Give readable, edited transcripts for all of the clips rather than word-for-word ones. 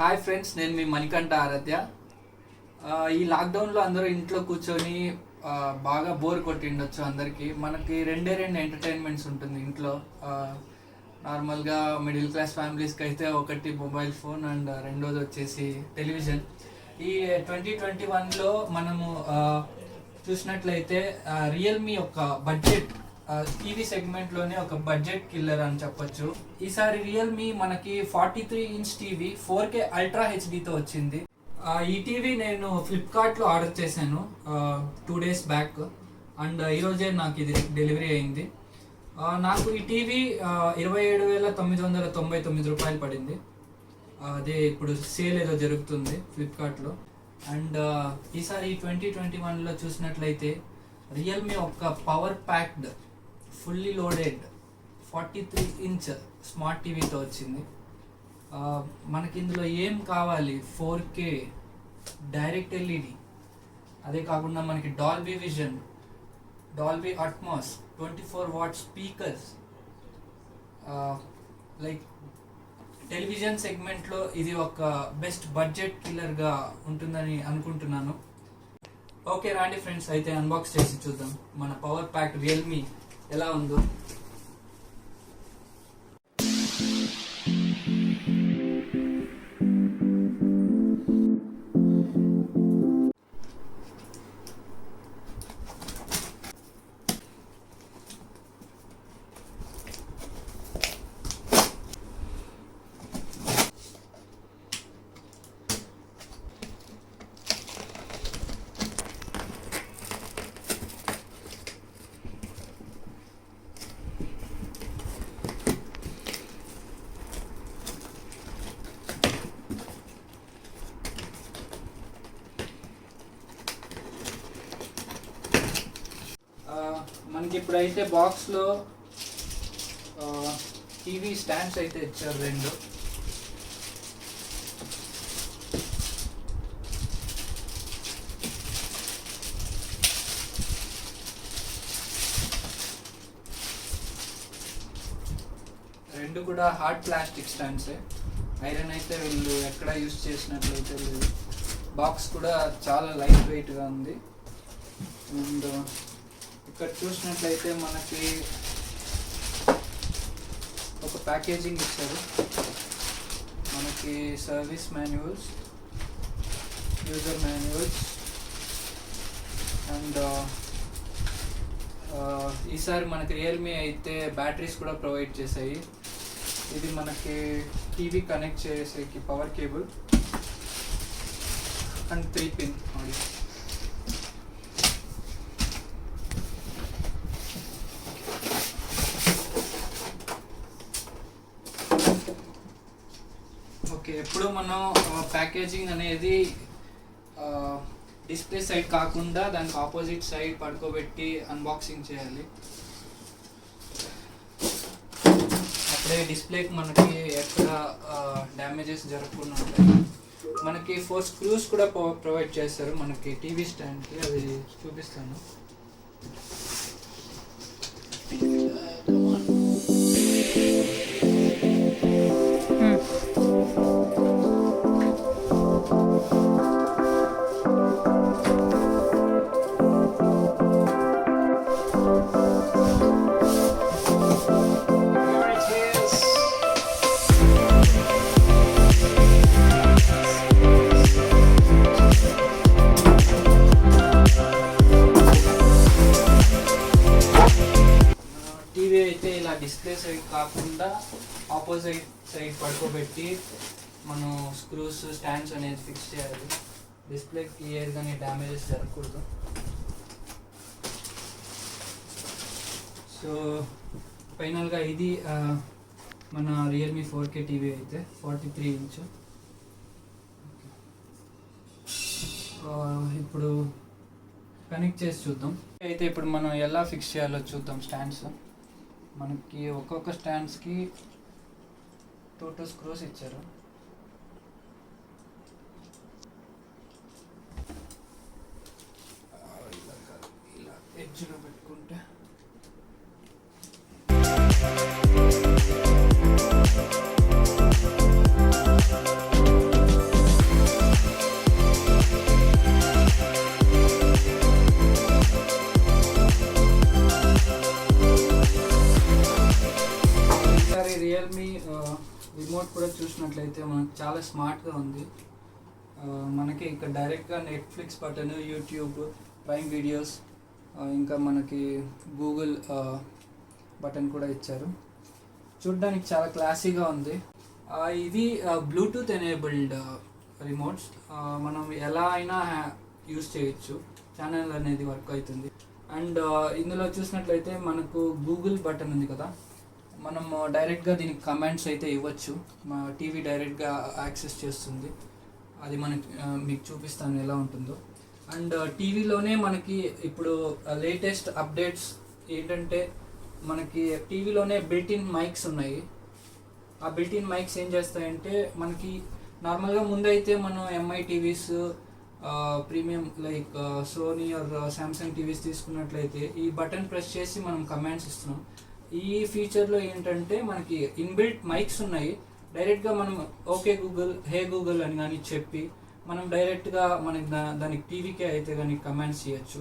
Hi friends, నేను మీ మణికంఠ ఆరాధ్య. ఈ లాక్డౌన్లో అందరూ ఇంట్లో కూర్చొని బాగా బోర్ కొట్టిండొచ్చు అందరికీ. మనకి రెండు ఎంటర్టైన్మెంట్స్ ఉంటుంది ఇంట్లో. నార్మల్గా మిడిల్ క్లాస్ ఫ్యామిలీస్కి అయితే ఒకటి మొబైల్ ఫోన్ అండ్ రెండోది వచ్చేసి టెలివిజన్. ఈ 2021లో మనము చూసినట్లయితే రియల్మీ యొక్క బడ్జెట్ టీవీ సెగ్మెంట్లోనే ఒక బడ్జెట్ కిల్లర్ అని చెప్పొచ్చు. ఈసారి రియల్మీ మనకి 43 ఇంచ్ టీవీ 4K అల్ట్రా హెచ్డితో వచ్చింది. ఈ టీవీ నేను ఫ్లిప్కార్ట్లో ఆర్డర్ చేశాను 2 days బ్యాక్ అండ్ ఈరోజే నాకు ఇది డెలివరీ అయింది. నాకు ఈ టీవీ 27,999 రూపాయలు పడింది. అదే ఇప్పుడు సేల్ ఏదో జరుగుతుంది ఫ్లిప్కార్ట్లో. అండ్ ఈసారి 2021లో చూసినట్లయితే రియల్మీ ఒక power packed fully loaded 43 inch smart టీవీతో వచ్చింది. మనకి ఇందులో ఏం కావాలి? 4K డైరెక్ట్ ఎల్ఈడి, అదే కాకుండా మనకి Dolby vision, Dolby Atmos, 24 watt speakers. Like television సెగ్మెంట్లో ఇది ఒక బెస్ట్ బడ్జెట్ కిల్లర్గా ఉంటుందని అనుకుంటున్నాను. ఓకే రాండి ఫ్రెండ్స్, అయితే అన్బాక్స్ చేసి చూద్దాం మన పవర్ ప్యాక్ రియల్మీ ఎలా ఉందో. మనకి ఇప్పుడైతే బాక్స్లో టీవీ స్టాండ్స్ అయితే ఇచ్చారు రెండు. రెండు కూడా హార్డ్ ప్లాస్టిక్ స్టాండ్సే. ఐరన్ అయితే వీళ్ళు ఎక్కడ యూస్ చేసినట్లయితే లేదు. బాక్స్ కూడా చాలా లైట్ వెయిట్గా ఉంది. అండ్ ఇక్కడ చూసినట్లయితే మనకి ఒక ప్యాకేజింగ్ ఇచ్చారు. మనకి service manuals, user manuals and ఈసారి మనకి రియల్మీ అయితే బ్యాటరీస్ కూడా ప్రొవైడ్ చేశాయి. ఇది మనకి టీవీ కనెక్ట్ చేసేకి power cable and 3 pin audio. Okay, ఎప్పుడు మనం ప్యాకేజింగ్ అనేది డిస్ప్లే సైడ్ కాకుండా దానికి ఆపోజిట్ సైడ్ పడుకోబెట్టి అన్బాక్సింగ్ చేయాలి. అప్పుడే డిస్ప్లేకి మనకి ఎక్కడ డ్యామేజెస్ జరగకుండా ఉంటాయి. మనకి 4 screws కూడా ప్రొవైడ్ చేస్తారు మనకి టీవీ స్టాండ్కి. అది చూపిస్తాను. టీవీ అయితే ఇలా డిస్ప్లే సైడ్ కాకుండా ఆపోజిట్ సైడ్ పడుకోబెట్టి మనం స్క్రూస్ స్టాండ్స్ అనేది ఫిక్స్ చేయాలి. డిస్ప్లేకి ఏదైనా డ్యామేజెస్ జరగకూడదు. సో ఫైనల్గా ఇది మన రియల్మీ 4K టీవీ అయితే 43 ఇంచ్. ఇప్పుడు కనెక్ట్ చేసి చూద్దాం. అయితే ఇప్పుడు మనం ఎలా ఫిక్స్ చేయాలో చూద్దాం. స్టాండ్స్ మనకి ఒక్కొక్క స్టాండ్స్కి 2 screws ఇచ్చారు. ఇలా ఎడ్జ్లో పెట్టుకుంటే చూసినట్లయితే మనకు చాలా స్మార్ట్గా ఉంది. మనకి ఇక్కడ డైరెక్ట్గా Netflix button, YouTube, prime videos, ఇంకా మనకి గూగుల్ బటన్ కూడా ఇచ్చారు. చూడ్డానికి చాలా క్లాసీగా ఉంది. ఇది బ్లూటూత్ ఎనేబుల్డ్ రిమోట్స్. మనం ఎలా అయినా యూస్ చేయొచ్చు, ఛానల్ అనేది వర్క్ అవుతుంది. అండ్ ఇందులో చూసినట్లయితే మనకు గూగుల్ బటన్ ఉంది కదా, మనం డైరెక్ట్గా దీనికి కమెంట్స్ అయితే ఇవ్వచ్చు. మా టీవీ డైరెక్ట్గా యాక్సెస్ చేస్తుంది. అది మనకి మీకు చూపిస్తాను ఎలా ఉంటుందో. అండ్ టీవీలోనే మనకి ఇప్పుడు లేటెస్ట్ అప్డేట్స్ ఏంటంటే మనకి టీవీలోనే బిల్ట్-ఇన్ మైక్స్ ఉన్నాయి. ఆ బిల్ట్-ఇన్ మైక్స్ ఏం చేస్తాయంటే మనకి నార్మల్గా ముందైతే మనం MI TVs, premium like Sony or Samsung TVs తీసుకున్నట్లయితే ఈ బటన్ ప్రెస్ చేసి మనం కమాండ్స్ ఇస్తున్నాం. ఈ ఫీచర్లో ఏంటంటే మనకి ఇన్బిల్ట్ మైక్స్ ఉన్నాయి. డైరెక్ట్గా మనం ఓకే గూగుల్, హే గూగుల్ అని కానీ చెప్పి మనం డైరెక్ట్గా మనకి దానికి టీవీకే అయితే కానీ కమాండ్స్ చేయొచ్చు.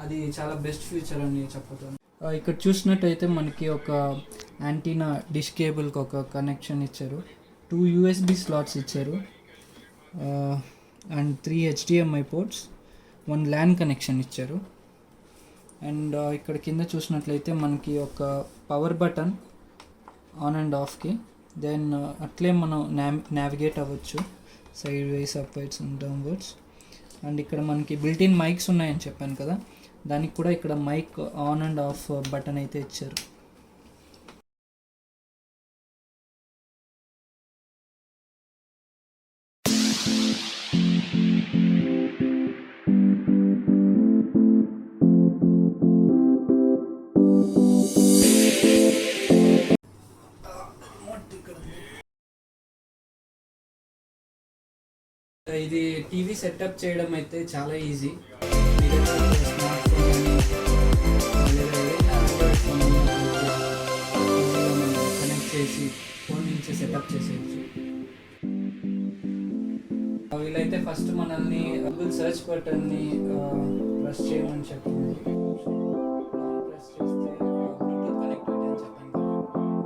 అది చాలా బెస్ట్ ఫీచర్ అని చెప్పగలను. ఇక్కడ చూసినట్టయితే మనకి ఒక యాంటీనా డిష్ కేబుల్కి ఒక కనెక్షన్ ఇచ్చారు, 2 USB స్లాట్స్ ఇచ్చారు, and 3 HDMI ports, 1 LAN connection ఇచ్చారు. అండ్ ఇక్కడ కింద చూసినట్లయితే మనకి ఒక పవర్ బటన్ ఆన్ అండ్ ఆఫ్కి. దెన్ అట్లే మనం నావిగేట్ అవ్వచ్చు side wise, up wards and downwards. And ఇక్కడ మనకి బిల్ట్-ఇన్ మైక్స్ ఉన్నాయని చెప్పాను కదా, దానికి కూడా ఇక్కడ mic on and off button అయితే ఇచ్చారు. ఇది టీవీ సెటప్ చేయడం అయితే చాలా ఈజీ. స్మార్ట్ ఫోన్ లేదా ఏదైనా ఆండ్రాయిడ్ ఫోన్ కనెక్ట్ చేసి ఫోన్ నుంచి సెటప్ చేసేయచ్చు. వీళ్ళైతే ఫస్ట్ మనల్ని గూగుల్ సర్చ్ బటన్ని ప్రెస్ చేయమని చెప్పింది. ప్రెస్ చేస్తే బ్లూటూత్ కనెక్టివిటీ అని చెప్పాను కదా,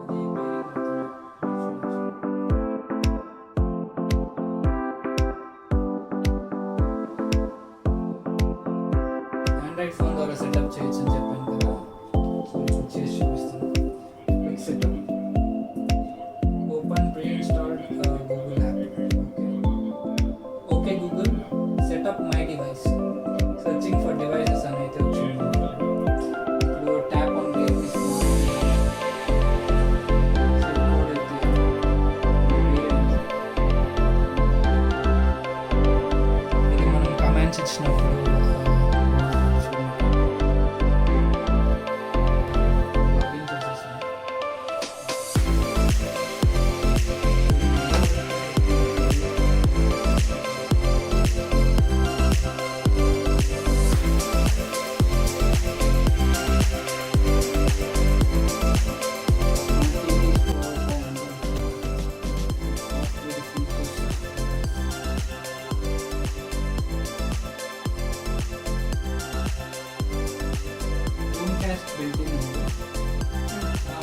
అది ఆండ్రాయిడ్ ఫోన్ ద్వారా సెటప్ చేయొచ్చు అని చెప్పాను కదా, చేసి చూపిస్తాను. Quick setup, open pre installed Google app. Okay Google, setup my device, searching for devices అని అయితే వచ్చింది. ఇప్పుడు ట్యాప్ ఆన్ ఇది మనం కమాండ్స్ ఇచ్చినప్పుడు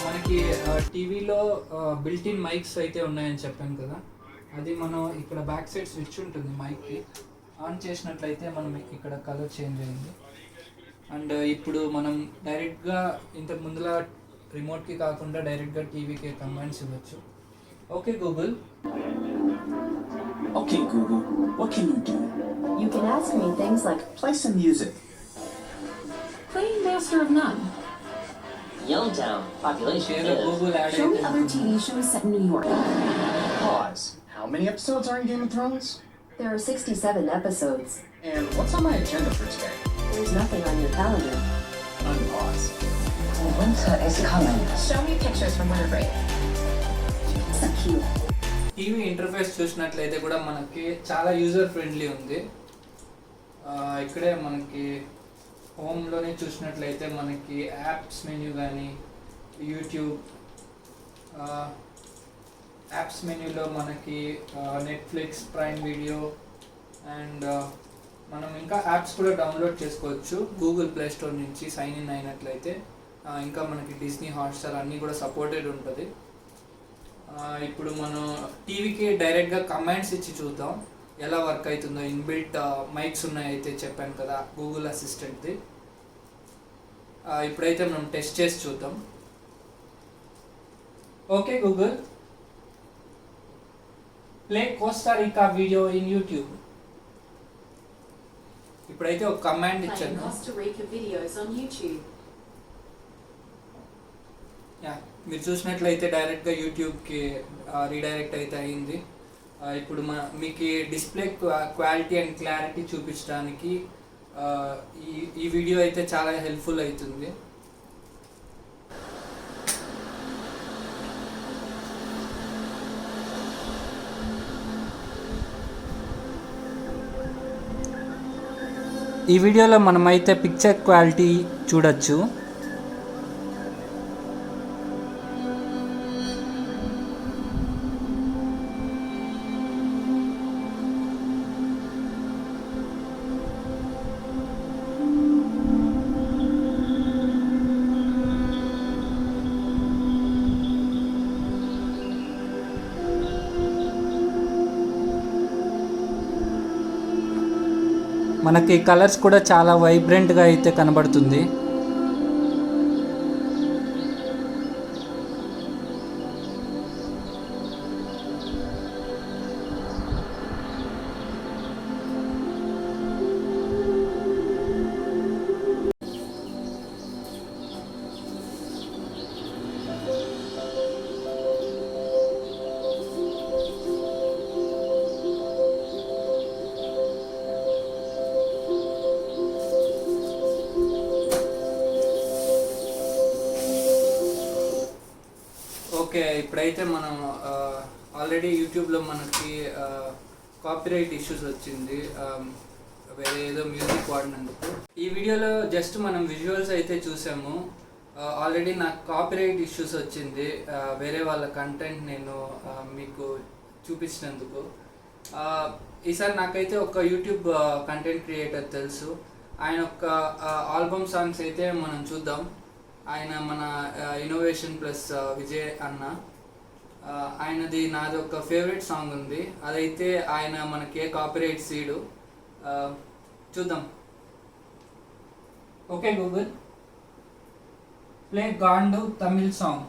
మనకి టీవీలో బిల్ట్-ఇన్ మైక్స్ అయితే ఉన్నాయని చెప్పాను కదా, అది మనం ఇక్కడ బ్యాక్ సైడ్ స్విచ్ ఉంటుంది మైక్కి, ఆన్ చేసినట్లయితే మనం ఇక్కడ కలర్ చేంజ్ అయింది. అండ్ ఇప్పుడు మనం డైరెక్ట్గా ఇంతకు ముందులా రిమోట్కి కాకుండా డైరెక్ట్గా టీవీకి కమాండ్స్ ఇవ్వచ్చు. Okay Google. Okay Google, what can you do? You can ask me things like, Play some music. playing Master of None. Yellowtown, population ఏదో is... Google add Show me అయితే other TV shows set in New York. Pause. How many episodes are in Game of Thrones? There are 67 episodes. And what's on my agenda for today? There's nothing on your calendar. Unpause. Winter is coming. Show me pictures from winter break. So cute. TV interface చూసినట్లయితే కూడా మనకి చాలా user friendly ఉంది. ఇక్కడే మనకి హోమ్లోనే చూసినట్లయితే మనకి apps menu కానీ, యూట్యూబ్ యాప్స్ మెన్యూలో మనకి నెట్ఫ్లిక్స్, ప్రైమ్ వీడియో, అండ్ మనం ఇంకా యాప్స్ కూడా డౌన్లోడ్ చేసుకోవచ్చు గూగుల్ ప్లే స్టోర్ నుంచి సైన్ ఇన్ అయినట్లయితే. ఇంకా మనకి డిస్నీ, హాట్స్టార్ అన్నీ కూడా సపోర్టెడ్ ఉంటుంది. ఇప్పుడు మనం టీవీకి డైరెక్ట్గా కమాండ్స్ ఇచ్చి చూద్దాం ఎలా వర్క్ అవుతుందో. ఇన్బిల్ట్ మైక్స్ ఉన్నాయి అయితే చెప్పాను కదా గూగుల్ అసిస్టెంట్ది. ఇప్పుడైతే మనం టెస్ట్ చేసి చూద్దాం. Okay Google, play Costa Rica video in YouTube. ఇప్పుడైతే ఒక కమాండ్ Playing ఇచ్చాను. Costa Rica videos on YouTube. మీరు చూసినట్లయితే డైరెక్ట్గా యూట్యూబ్కి రీడైరెక్ట్ అయితే అయింది. ఇప్పుడు మీకు డిస్ప్లే క్వాలిటీ అండ్ క్లారిటీ చూపించడానికి ఈ వీడియో అయితే చాలా హెల్ప్ఫుల్ అవుతుంది. ఈ వీడియోలో మనమైతే పిక్చర్ క్వాలిటీ చూడొచ్చు. మనకి కలర్స్ కూడా చాలా వైబ్రెంట్గా అయితే కనబడుతుంది. ఓకే, ఇప్పుడైతే మనం ఆల్రెడీ యూట్యూబ్లో మనకి కాపీరైట్ ఇష్యూస్ వచ్చింది వేరే ఏదో మ్యూజిక్ వాడినందుకు. ఈ వీడియోలో జస్ట్ మనం విజువల్స్ అయితే చూసాము. ఆల్రెడీ నాకు కాపీరైట్ ఇష్యూస్ వచ్చింది వేరే వాళ్ళ కంటెంట్ నేను మీకు చూపించినందుకు. ఈసారి నాకైతే ఒక యూట్యూబ్ కంటెంట్ క్రియేటర్ తెలుసు. ఆయన యొక్క ఆల్బమ్ సాంగ్స్ అయితే మనం చూద్దాం. ఆయన మన ఇన్నోవేషన్ ప్లస్ విజయ్ అన్న, ఆయనది నాది ఒక ఫేవరెట్ సాంగ్ ఉంది. అదైతే ఆయన మనకి ఏ కాపీరైట్ సీడు చూద్దాం. Okay Google, play Gandu Tamil song.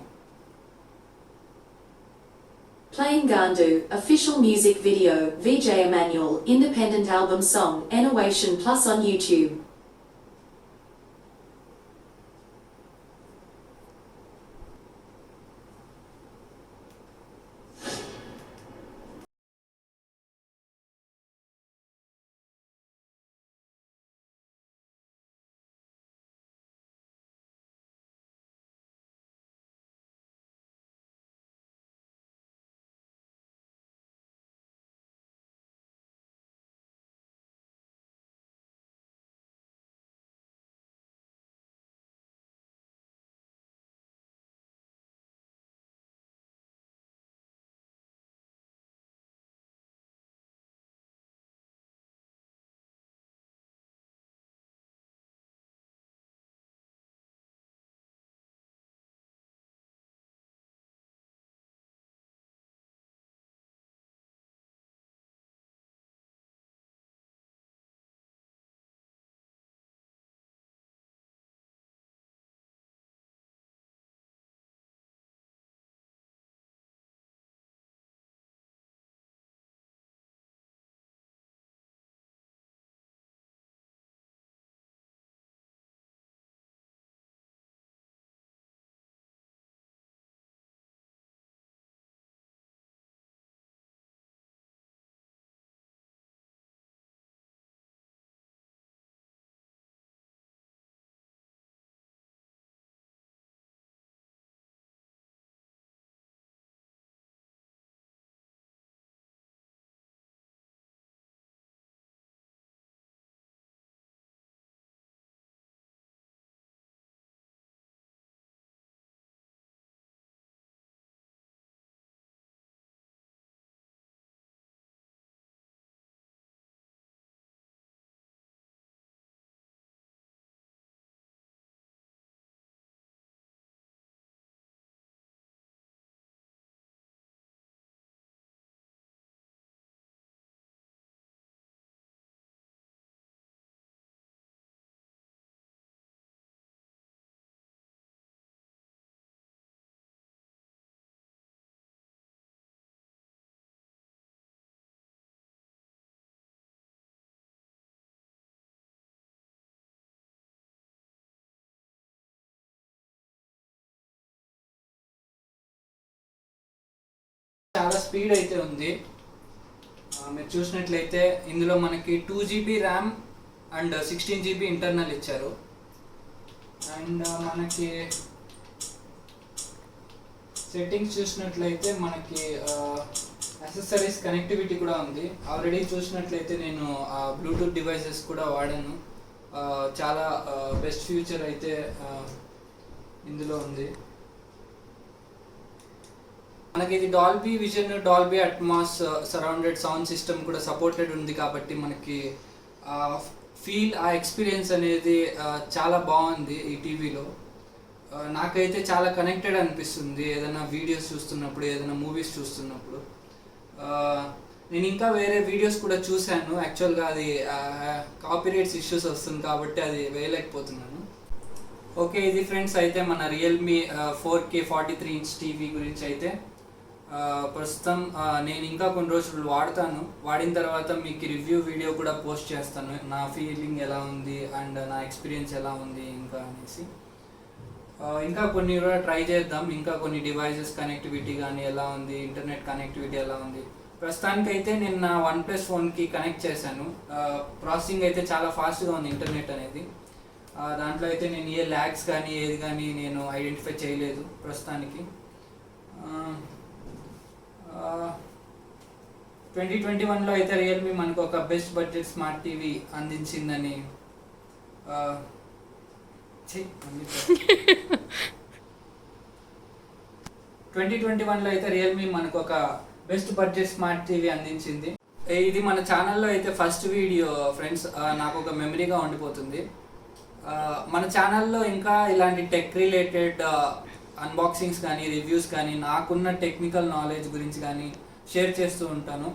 Playing Gandu, official music video, Vijay Emmanuel, independent album song, Innovation Plus on YouTube. చాలా స్పీడ్ అయితే ఉంది. మీరు చూసినట్లయితే ఇందులో మనకి 2 GB RAM and 16 GB internal ఇచ్చారు. అండ్ మనకి సెట్టింగ్స్ చూసినట్లయితే మనకి యాక్సెసరీస్ కనెక్టివిటీ కూడా ఉంది. ఆల్రెడీ చూసినట్లయితే నేను బ్లూటూత్ డివైసెస్ కూడా వాడాను. చాలా బెస్ట్ ఫ్యూచర్ అయితే ఇందులో ఉంది. మనకి ఇది Dolby vision, Dolby Atmos surrounded sound system కూడా సపోర్టెడ్ ఉంది కాబట్టి మనకి ఫీల్, ఆ ఎక్స్పీరియన్స్ అనేది చాలా బాగుంది ఈ టీవీలో. నాకైతే చాలా కనెక్టెడ్ అనిపిస్తుంది ఏదైనా వీడియోస్ చూస్తున్నప్పుడు, ఏదైనా మూవీస్ చూస్తున్నప్పుడు. నేను ఇంకా వేరే వీడియోస్ కూడా చూశాను. యాక్చువల్గా అది కాపీరైట్స్ ఇష్యూస్ వస్తుంది కాబట్టి అది వేయలేకపోతున్నాను. ఓకే, ఇది ఫ్రెండ్స్ అయితే మన రియల్మీ 4K 43 ఇంచ్ టీవీ గురించి అయితే. ప్రస్తుతం నేను ఇంకా కొన్ని రోజులు వాడతాను. వాడిన తర్వాత మీకు రివ్యూ వీడియో కూడా పోస్ట్ చేస్తాను, నా ఫీలింగ్ ఎలా ఉంది అండ్ నా ఎక్స్పీరియన్స్ ఎలా ఉంది ఇంకా అనేసి. ఇంకా కొన్ని కూడా ట్రై చేద్దాం. ఇంకా కొన్ని డివైజెస్ కనెక్టివిటీ కానీ ఎలా ఉంది, ఇంటర్నెట్ కనెక్టివిటీ ఎలా ఉంది. ప్రస్తుతానికైతే నేను నా OnePlus ఫోన్కి కనెక్ట్ చేశాను. ప్రాసెసింగ్ అయితే చాలా ఫాస్ట్గా ఉంది ఇంటర్నెట్ అనేది. దాంట్లో అయితే నేను ఏ ల్యాగ్స్ కానీ ఏది కానీ నేను ఐడెంటిఫై చేయలేదు ప్రస్తుతానికి. 2021లో అయితే రియల్మీ మనకు ఒక బెస్ట్ బడ్జెట్ స్మార్ట్ టీవీ అందించిందని 2021లో అయితే రియల్మీ మనకు ఒక బెస్ట్ బడ్జెట్ స్మార్ట్ టీవీ అందించింది. ఇది మన ఛానల్లో అయితే ఫస్ట్ వీడియో ఫ్రెండ్స్. నాకు ఒక మెమరీగా ఉండిపోతుంది. మన ఛానల్లో ఇంకా ఇలాంటి టెక్ రిలేటెడ్ అన్బాక్సింగ్స్ కానీ, రివ్యూస్ కానీ, నాకున్న టెక్నికల్ నాలెడ్జ్ గురించి కానీ షేర్ చేస్తూ ఉంటాను.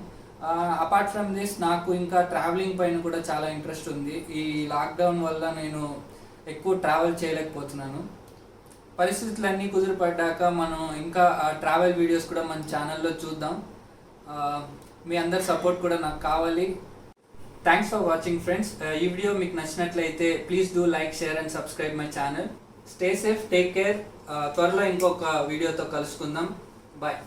అపార్ట్ ఫ్రమ్ దిస్ నాకు ఇంకా ట్రావెలింగ్ పైన కూడా చాలా ఇంట్రెస్ట్ ఉంది. ఈ లాక్డౌన్ వల్ల నేను ఎక్కువ ట్రావెల్ చేయలేకపోతున్నాను. పరిస్థితులన్నీ కుదిరిపడ్డాక మనం ఇంకా ట్రావెల్ వీడియోస్ కూడా మన ఛానల్లో చూద్దాం. మీ అందరి సపోర్ట్ కూడా నాకు కావాలి. Thanks for watching friends. ఈ వీడియో మీకు నచ్చినట్లయితే please do like, share and subscribe my channel. Stay safe, take care. త్వరలో ఇంకొక వీడియోతో కలుసుకుందాం. బాయ్.